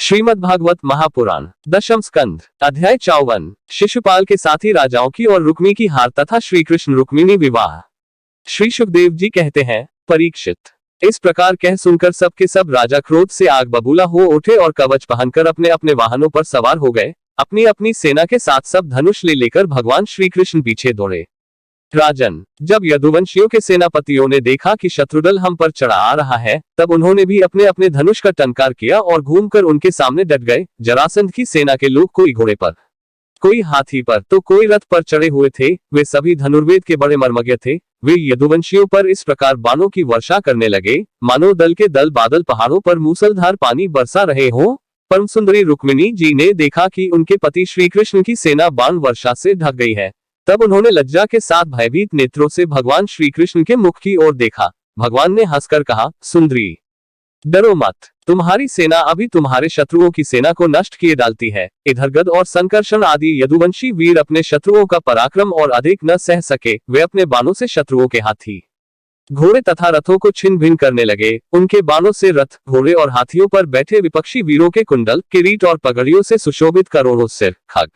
श्रीमद् भागवत महापुराण दशम स्कंध अध्याय 54 शिशुपाल के साथी राजाओं की और रुक्मी की हार तथा श्री कृष्ण रुक्मिणी विवाह। श्री सुखदेव जी कहते हैं, परीक्षित, इस प्रकार कह सुनकर सब के सब राजा क्रोध से आग बबूला हो उठे और कवच पहनकर अपने अपने वाहनों पर सवार हो गए। अपनी अपनी सेना के साथ सब धनुष ले लेकर भगवान श्री कृष्ण पीछे दौड़े। राजन, जब यदुवंशियों के सेनापतियों ने देखा कि शत्रुदल हम पर चढ़ा आ रहा है, तब उन्होंने भी अपने अपने धनुष का टंकार किया और घूमकर उनके सामने डट गए। जरासंध की सेना के लोग कोई घोड़े पर, कोई हाथी पर तो कोई रथ पर चढ़े हुए थे। वे सभी धनुर्वेद के बड़े मर्मज्ञ थे। वे यदुवंशियों पर इस प्रकार बाणों की वर्षा करने लगे मानो दल के दल बादल पहाड़ों पर मूसलधार पानी बरसा रहे हों। परम सुंदरी रुक्मिणी जी ने देखा कि उनके पति श्री कृष्ण की सेना बाण वर्षा से ढक गई है। तब उन्होंने लज्जा के साथ भयभीत नेत्रों से भगवान श्री कृष्ण के मुख की ओर देखा। भगवान ने हंसकर कहा, सुंदरी, डरो मत, तुम्हारी सेना अभी तुम्हारे शत्रुओं की सेना को नष्ट किए डालती है। इधर गद और संकर्षण आदि यदुवंशी वीर अपने शत्रुओं का पराक्रम और अधिक न सह सके। वे अपने बाणों से शत्रुओं के हाथी, घोड़े तथा रथों को छिन्न भिन्न करने लगे। उनके बाणों से रथ, घोड़े और हाथियों पर बैठे विपक्षी वीरों के कुंडल, किरीट और पगड़ियों से सुशोभित करोड़ों सिर, खग,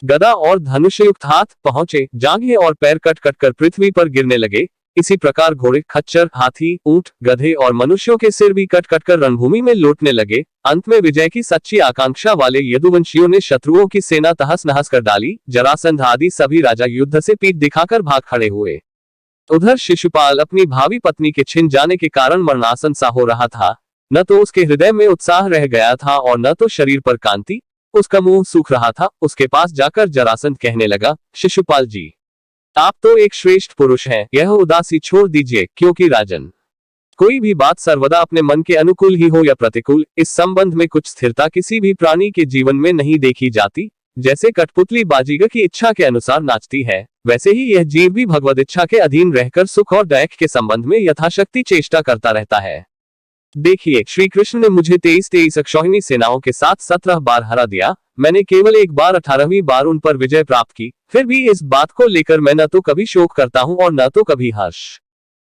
गदा और धनुष युक्त हाथ, पहुंचे, जांघें और पैर कट कट कर पृथ्वी पर गिरने लगे। इसी प्रकार घोड़े, खच्चर, हाथी, ऊंट, गधे और मनुष्यों के सिर भी कट कट कर रणभूमि में लौटने लगे। अंत में विजय की सच्ची आकांक्षा वाले यदुवंशियों ने शत्रुओं की सेना तहस नहस कर डाली। जरासंध आदि सभी राजा युद्ध से पीठ दिखाकर भाग खड़े हुए। उधर शिशुपाल अपनी भावी पत्नी के छिन जाने के कारण मरणासन सा हो रहा था। न तो उसके हृदय में उत्साह रह गया था और न तो शरीर पर कांति। उसका मुंह सूख रहा था। उसके पास जाकर जरासंध कहने लगा, शिशुपाल जी, आप तो एक श्रेष्ठ पुरुष हैं, यह उदासी छोड़ दीजिए, क्योंकि राजन, कोई भी बात सर्वदा अपने मन के अनुकूल ही हो या प्रतिकूल, इस संबंध में कुछ स्थिरता किसी भी प्राणी के जीवन में नहीं देखी जाती। जैसे कठपुतली बाजीगर की इच्छा के अनुसार नाचती है, वैसे ही यह जीव भी भगवद इच्छा के अधीन रहकर सुख और दैख के संबंध में यथाशक्ति चेष्टा करता रहता है। देखिए, श्री कृष्ण ने मुझे 23 अक्षौहिणी सेनाओं के साथ 17 बार हरा दिया। मैंने केवल एक बार 18वीं बार उन पर विजय प्राप्त की। फिर भी इस बात को लेकर मैं न तो कभी शोक करता हूँ और न तो कभी हर्ष,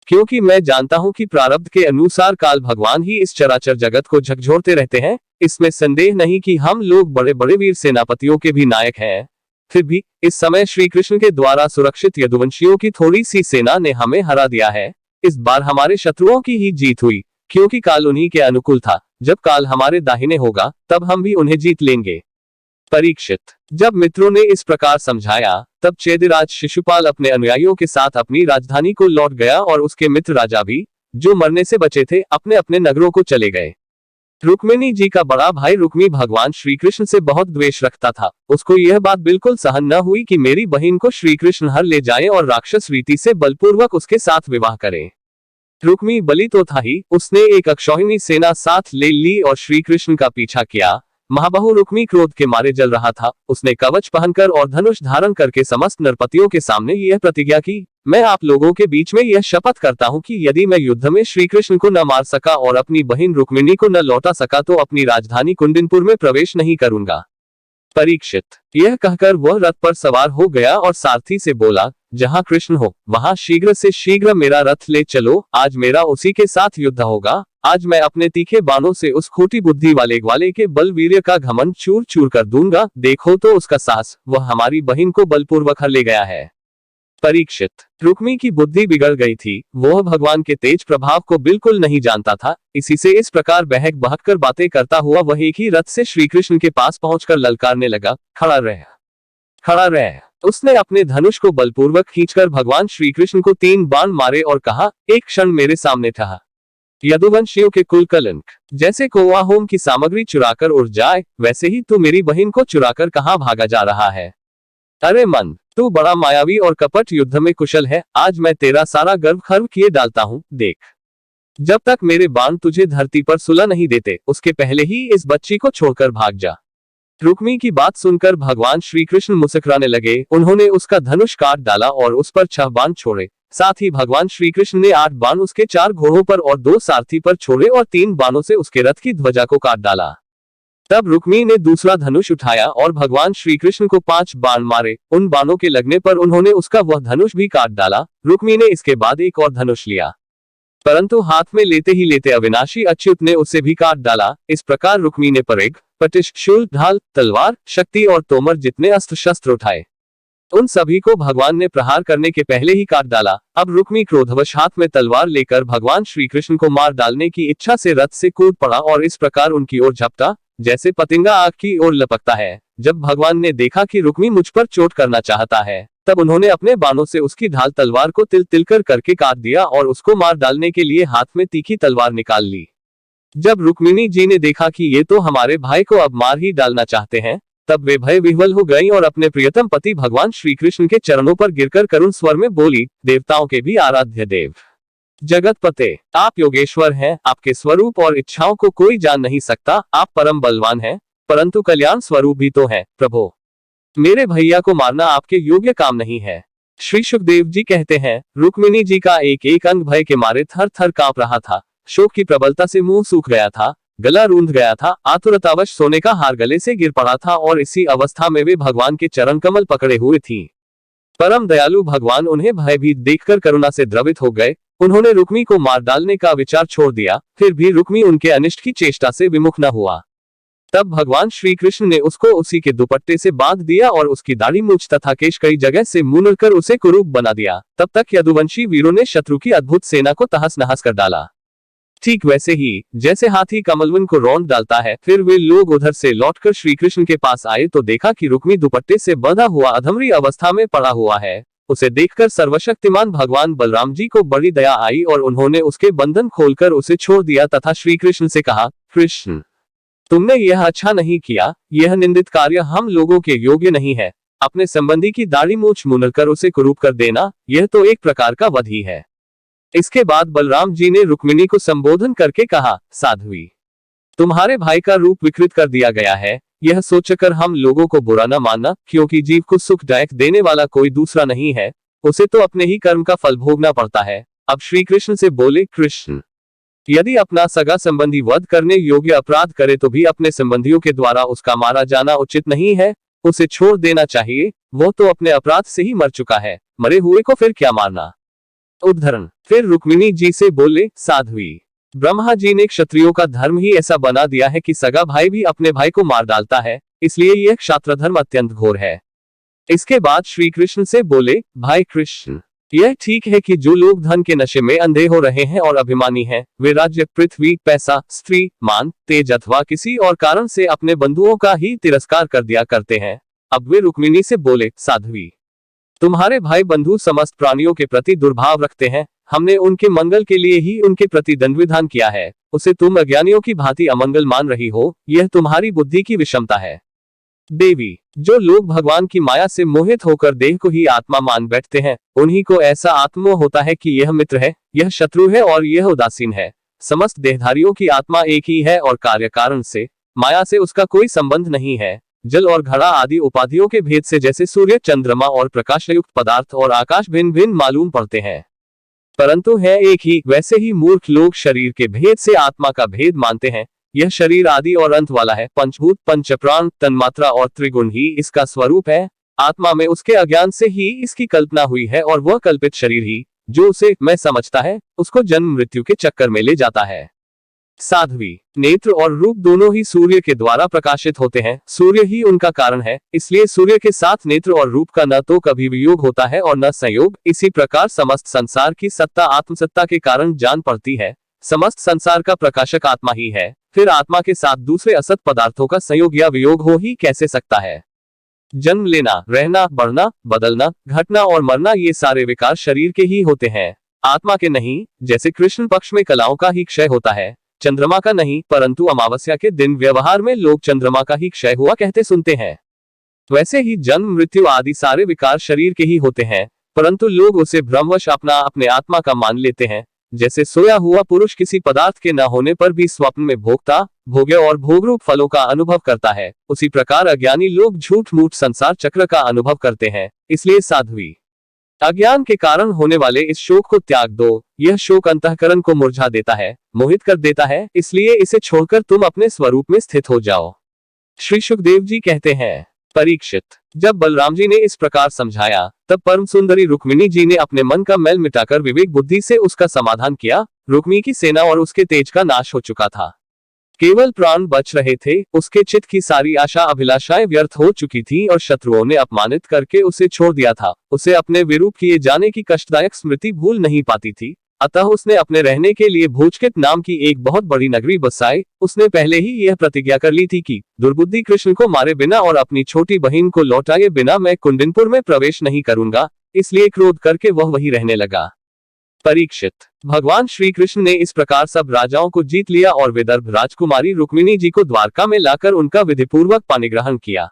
क्योंकि मैं जानता हूँ कि प्रारब्ध के अनुसार काल भगवान ही इस चराचर जगत को झकझोरते रहते हैं। इसमें संदेह नहीं कि हम लोग बड़े बड़े वीर सेनापतियों के भी नायक हैं। फिर भी इस समय श्री कृष्ण के द्वारा सुरक्षित यदुवंशियों की थोड़ी सी सेना ने हमें हरा दिया है। इस बार हमारे शत्रुओं की ही जीत हुई, क्योंकि काल उन्हीं के अनुकूल था। जब काल हमारे दाहिने होगा, तब हम भी उन्हें जीत लेंगे। परीक्षित, जब मित्रों ने इस प्रकार समझाया, तब चेदिराज शिशुपाल अपने अनुयायियों के साथ अपनी राजधानी को लौट गया और उसके मित्र राजा भी, जो मरने से बचे थे, अपने अपने नगरों को चले गए। रुक्मिणी जी का बड़ा भाई रुक्मी भगवान श्री कृष्ण से बहुत द्वेष रखता था। उसको यह बात बिल्कुल सहन न हुई कि मेरी बहन को श्री कृष्ण हर ले जाएं और राक्षस रीति से बलपूर्वक उसके साथ विवाह करें। रुक्मी बलि तो था ही, उसने एक अक्षौहिणी सेना साथ ले ली और श्री कृष्ण का पीछा किया। महाबहु रुक्मी क्रोध के मारे जल रहा था। उसने कवच पहनकर और धनुष धारण करके समस्त नरपतियों के सामने यह प्रतिज्ञा की, मैं आप लोगों के बीच में यह शपथ करता हूँ कि यदि मैं युद्ध में श्री कृष्ण को न मार सका और अपनी बहन रुक्मिणी को न लौटा सका तो अपनी राजधानी कुंदिनपुर में प्रवेश नहीं करूंगा। परीक्षित, यह कहकर वह रथ पर सवार हो गया और सारथी से बोला, जहां कृष्ण हो वहां शीघ्र से शीघ्र मेरा रथ ले चलो। आज मेरा उसी के साथ युद्ध होगा। आज मैं अपने तीखे बाणों से उस खोटी बुद्धि वाले के बल वीर्य का घमंड चूर चूर कर दूंगा। देखो तो उसका साहस, वह हमारी बहन को बलपूर्वक हर ले गया है। परीक्षित, रुक्मी की बुद्धि बिगड़ गई थी। वह भगवान के तेज प्रभाव को बिल्कुल नहीं जानता था। इसी से इस प्रकार बहक बहक कर बातें करता हुआ वह एक ही रथ से श्री कृष्ण के पास पहुंचकर ललकारने लगा, खड़ा रह, खड़ा रह। उसने अपने धनुष को बलपूर्वक खींचकर भगवान श्री कृष्ण को 3 बाण मारे और कहा, एक क्षण मेरे सामने ठहर। यदुवंशियों के कुल कलंक, जैसे कौवा होम की सामग्री चुराकर उड़ जाए, वैसे ही तू मेरी बहन को चुराकर कहाँ भागा जा रहा है। अरे मन, तू बड़ा मायावी और कपट युद्ध में कुशल है। आज मैं तेरा सारा गर्व खर्व किए डालता हूँ। देख, जब तक मेरे बाण तुझे धरती पर सुला नहीं देते, उसके पहले ही इस बच्ची को छोड़कर भाग जा। रुक्मी की बात सुनकर भगवान श्री कृष्ण मुस्कुराने लगे। उन्होंने उसका धनुष काट डाला और उस पर 6 बाण छोड़े। साथ ही भगवान श्री कृष्ण ने 8 बाण उसके 4 घोड़ों पर और 2 सारथी पर छोड़े और 3 बाणों से उसके रथ की ध्वजा को काट डाला। तब रुक्मी ने दूसरा धनुष उठाया और भगवान श्री कृष्ण को 5 बाण मारे। उन बाणों के लगने पर उन्होंने उसका वह धनुष भी काट डाला। रुक्मी ने इसके बाद एक और धनुष लिया। परंतु हाथ में लेते ही लेते अविनाशी अच्युत ने उसे भी काट डाला। इस प्रकार रुक्मी ने परिघ, पटिश, शूल, ढाल, तलवार, शक्ति और तोमर जितने अस्त्र शस्त्र उठाए, उन सभी को भगवान ने प्रहार करने के पहले ही काट डाला। अब रुक्मी क्रोधवश हाथ में तलवार लेकर भगवान श्री कृष्ण को मार डालने की इच्छा से रथ से कूद पड़ा और इस प्रकार उनकी ओर झपटा जैसे पतंगा आग की ओर लपकता है। जब भगवान ने देखा कि रुक्मी मुझ पर चोट करना चाहता है, तब उन्होंने अपने बाणों से उसकी ढाल तलवार को तिल तिल करके काट दिया और उसको मार डालने के लिए हाथ में तीखी तलवार निकाल ली। जब रुक्मिणी जी ने देखा कि ये तो हमारे भाई को अब मार ही डालना चाहते हैं, तब वे भय विह्वल हो गईं और अपने प्रियतम पति भगवान श्री कृष्ण के चरणों पर गिरकर करुण स्वर में बोली, देवताओं के भी आराध्य देव, जगत पते, आप योगेश्वर हैं, आपके स्वरूप और इच्छाओं को कोई जान नहीं सकता। आप परम बलवान हैं, परंतु कल्याण स्वरूप भी तो हैं। प्रभु, मेरे भैया को मारना आपके योग्य काम नहीं है। श्री सुखदेव जी कहते हैं, रुक्मिणी जी का एक एक अंग भय के मारे थर थर कांप रहा था। शोक की प्रबलता से मुंह सूख गया था, गला रूंध गया था, आतुरतावश सोने का हार गले से गिर पड़ा था और इसी अवस्था में वे भगवान के चरण कमल पकड़े हुए थी। परम दयालु भगवान उन्हें भयभीत देखकर करुणा से द्रवित हो गए। उन्होंने रुक्मी को मार डालने का विचार छोड़ दिया, फिर भी रुक्मी उनके अनिष्ट की चेष्टा से विमुख न हुआ। तब भगवान श्री कृष्ण ने उसको उसी के दुपट्टे से बांध दिया और उसकी दाढ़ी, मूंछ तथा केश कई जगह से मुंडकर कर उसे कुरूप बना दिया। तब तक यदुवंशी वीरों ने शत्रु की अद्भुत सेना को तहस नहस कर डाला। ठीक वैसे ही जैसे हाथी कमलवन को रौंद डालता है। फिर वे लोग उधर से लौटकर श्री कृष्ण के पास आए तो देखा कि रुक्मी दुपट्टे से बंधा हुआ अधमरी अवस्था में पड़ा हुआ है। उसे देखकर सर्वशक्तिमान भगवान बलराम जी को बड़ी दया आई और उन्होंने उसके बंधन खोलकर उसे छोड़ दिया तथा श्री कृष्ण से कहा, कृष्ण, तुमने यह अच्छा नहीं किया, यह निंदित कार्य हम लोगों के योग्य नहीं है। अपने संबंधी की दाढ़ी मूंछ मुंडकर उसे कुरूप कर देना, यह तो एक प्रकार का वध ही है। इसके बाद बलराम जी ने रुक्मिणी को संबोधन करके कहा, साध्वी, तुम्हारे भाई का रूप विकृत कर दिया गया है। यह सोचकर हम लोगों को बुरा न मानना, क्योंकि जीव को सुखदायक देने वाला कोई दूसरा नहीं है, उसे तो अपने ही कर्म का फल भोगना पड़ता है। अब श्री कृष्ण से बोले, कृष्ण, यदि अपना सगा संबंधी वध करने योग्य अपराध करे तो भी अपने संबंधियों के द्वारा उसका मारा जाना उचित नहीं है, उसे छोड़ देना चाहिए। वो तो अपने अपराध से ही मर चुका है, मरे हुए को फिर क्या मारना। उद्धरण। फिर रुक्मिणी जी से बोले, साध्वी, ब्रह्मा जी ने क्षत्रियों का धर्म ही ऐसा बना दिया है कि सगा भाई भी अपने भाई को मार डालता है, इसलिए यह क्षात्र धर्म अत्यंत घोर है। इसके बाद श्री कृष्ण से बोले, भाई कृष्ण, यह ठीक है कि जो लोग धन के नशे में अंधे हो रहे हैं और अभिमानी हैं, वे राज्य, पृथ्वी, पैसा, स्त्री, मान, तेज अथवा किसी और कारण से अपने बंधुओं का ही तिरस्कार कर दिया करते हैं। अब वे रुक्मिणी से बोले, साध्वी, तुम्हारे भाई बंधु समस्त प्राणियों के प्रति दुर्भाव रखते हैं। हमने उनके मंगल के लिए ही उनके प्रति दंड विधान किया है, उसे तुम अज्ञानियों की भांति अमंगल मान रही हो, यह तुम्हारी बुद्धि की विषमता है। देवी, जो लोग भगवान की माया से मोहित होकर देह को ही आत्मा मान बैठते हैं, उन्हीं को ऐसा आत्मोह होता है कि यह मित्र है, यह शत्रु है और यह उदासीन है। समस्त देहधारियों की आत्मा एक ही है और कार्य कारण से, माया से उसका कोई संबंध नहीं है। जल और घड़ा आदि उपाधियों के भेद से जैसे सूर्य, चंद्रमा और प्रकाशयुक्त पदार्थ और आकाश भिन्न भिन्न मालूम पड़ते हैं, परंतु है एक ही, वैसे ही मूर्ख लोग शरीर के भेद से आत्मा का भेद मानते हैं। यह शरीर आदि और अंत वाला है। पंचभूत, पंचप्राण, तन्मात्रा और त्रिगुण ही इसका स्वरूप है। आत्मा में उसके अज्ञान से ही इसकी कल्पना हुई है और वह कल्पित शरीर ही, जो उसे मैं समझता है, उसको जन्म मृत्यु के चक्कर में ले जाता है। साध्वी, नेत्र और रूप दोनों ही सूर्य के द्वारा प्रकाशित होते हैं, सूर्य ही उनका कारण है, इसलिए सूर्य के साथ नेत्र और रूप का न तो कभी वियोग होता है और न संयोग। इसी प्रकार समस्त संसार की सत्ता आत्मसत्ता के कारण जान पड़ती है। समस्त संसार का प्रकाशक आत्मा ही है, फिर आत्मा के साथ दूसरे असत पदार्थों का संयोग या वियोग हो ही कैसे सकता है। जन्म लेना, रहना, बढ़ना, बदलना, घटना और मरना, ये सारे विकार शरीर के ही होते हैं, आत्मा के नहीं। जैसे कृष्ण पक्ष में कलाओं का ही क्षय होता है, चंद्रमा का नहीं, परंतु अमावस्या के दिन व्यवहार में लोग चंद्रमा का ही क्षय हुआ कहते सुनते हैं, वैसे ही जन्म, मृत्यु आदि सारे विकार शरीर के ही होते हैं, परंतु लोग उसे भ्रमवश अपने आत्मा का मान लेते हैं। जैसे सोया हुआ पुरुष किसी पदार्थ के न होने पर भी स्वप्न में भोगता, भोग्य और भोगरूप फलों का अनुभव करता है, उसी प्रकार अज्ञानी लोग झूठ मूठ संसार चक्र का अनुभव करते हैं। इसलिए साध्वी, अज्ञान के कारण होने वाले इस शोक को त्याग दो। यह शोक अंतःकरण को मुरझा देता है, मोहित कर देता है, इसलिए इसे छोड़कर तुम अपने स्वरूप में स्थित हो जाओ। श्री सुखदेव जी कहते हैं, परीक्षित, जब बलराम जी ने इस प्रकार समझाया, तब परम सुंदरी रुक्मिणी जी ने अपने मन का मैल मिटाकर विवेक बुद्धि से उसका समाधान किया। रुक्मी की सेना और उसके तेज का नाश हो चुका था, केवल प्राण बच रहे थे। उसके चित्त की सारी आशा अभिलाषाएं व्यर्थ हो चुकी थी और शत्रुओं ने अपमानित करके उसे छोड़ दिया था। उसे अपने विरूप किए जाने की कष्टदायक स्मृति भूल नहीं पाती थी। अतः उसने अपने रहने के लिए भोजकित नाम की एक बहुत बड़ी नगरी बसाई। उसने पहले ही यह प्रतिज्ञा कर ली थी कि दुर्बुद्धि कृष्ण को मारे बिना और अपनी छोटी बहन को लौटाए बिना मैं कुंदिनपुर में प्रवेश नहीं करूंगा। इसलिए क्रोध करके वह वहीं रहने लगा। परीक्षित, भगवान श्री कृष्ण ने इस प्रकार सब राजाओं को जीत लिया और विदर्भ राजकुमारी रुक्मिणी जी को द्वारका में लाकर उनका विधिपूर्वक पाणिग्रहण किया।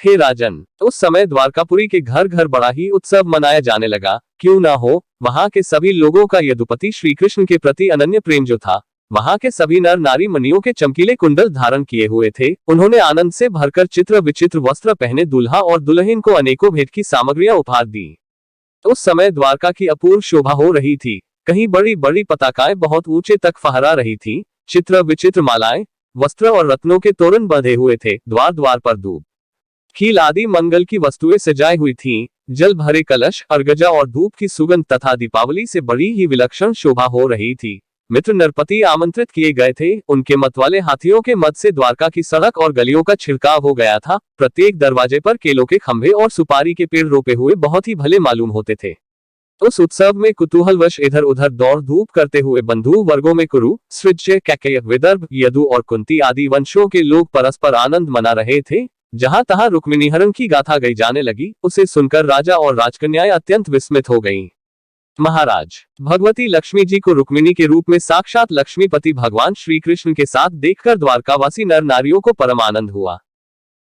हे राजन, उस समय द्वारकापुरी के घर घर बड़ा ही उत्सव मनाया जाने लगा। क्यों ना हो, वहां के सभी लोगों का यदुपति श्री कृष्ण के प्रति अनन्य प्रेम जो था। वहां के सभी नर नारी मणियों के चमकीले कुंडल धारण किए हुए थे। उन्होंने आनंद से भरकर चित्र विचित्र वस्त्र पहने दूल्हा और दुल्हन को अनेकों भेंट की सामग्रियां उपहार दी। उस समय द्वारका की अपूर्व शोभा हो रही थी। कहीं बड़ी बड़ी पताकाएं बहुत ऊंचे तक फहरा रही थी। चित्र विचित्र मालाएं, वस्त्र और रत्नों के तोरण बंधे हुए थे। द्वार द्वार पर दूब, खील आदि मंगल की वस्तुएं सजाई हुई थीं। जल भरे कलश, अर्गजा और धूप की सुगंध तथा दीपावली से बड़ी ही विलक्षण शोभा हो रही थी। मित्र नरपति आमंत्रित किए गए थे। उनके मत वाले हाथियों के मत से द्वारका की सड़क और गलियों का छिड़काव हो गया था। प्रत्येक दरवाजे पर केलों के खंभे और सुपारी के पेड़ रोपे हुए बहुत ही भले मालूम होते थे। उस उत्सव में कुतूहलवश इधर उधर दौड़ धूप करते हुए बंधु वर्गों में कुरु, सृज्य, कैकेय, विदर्भ, यदु और कुंती आदि वंशों के लोग परस्पर आनंद मना रहे थे। जहां तहां रुक्मिणीहरण की गाथा गई जाने लगी। उसे सुनकर राजा और राजकन्याएं अत्यंत विस्मित हो गईं। महाराज, भगवती लक्ष्मी जी को रुक्मिणी के रूप में साक्षात लक्ष्मीपति भगवान श्री कृष्ण के साथ देखकर द्वारकावासी नर नारियों को परम आनंद हुआ।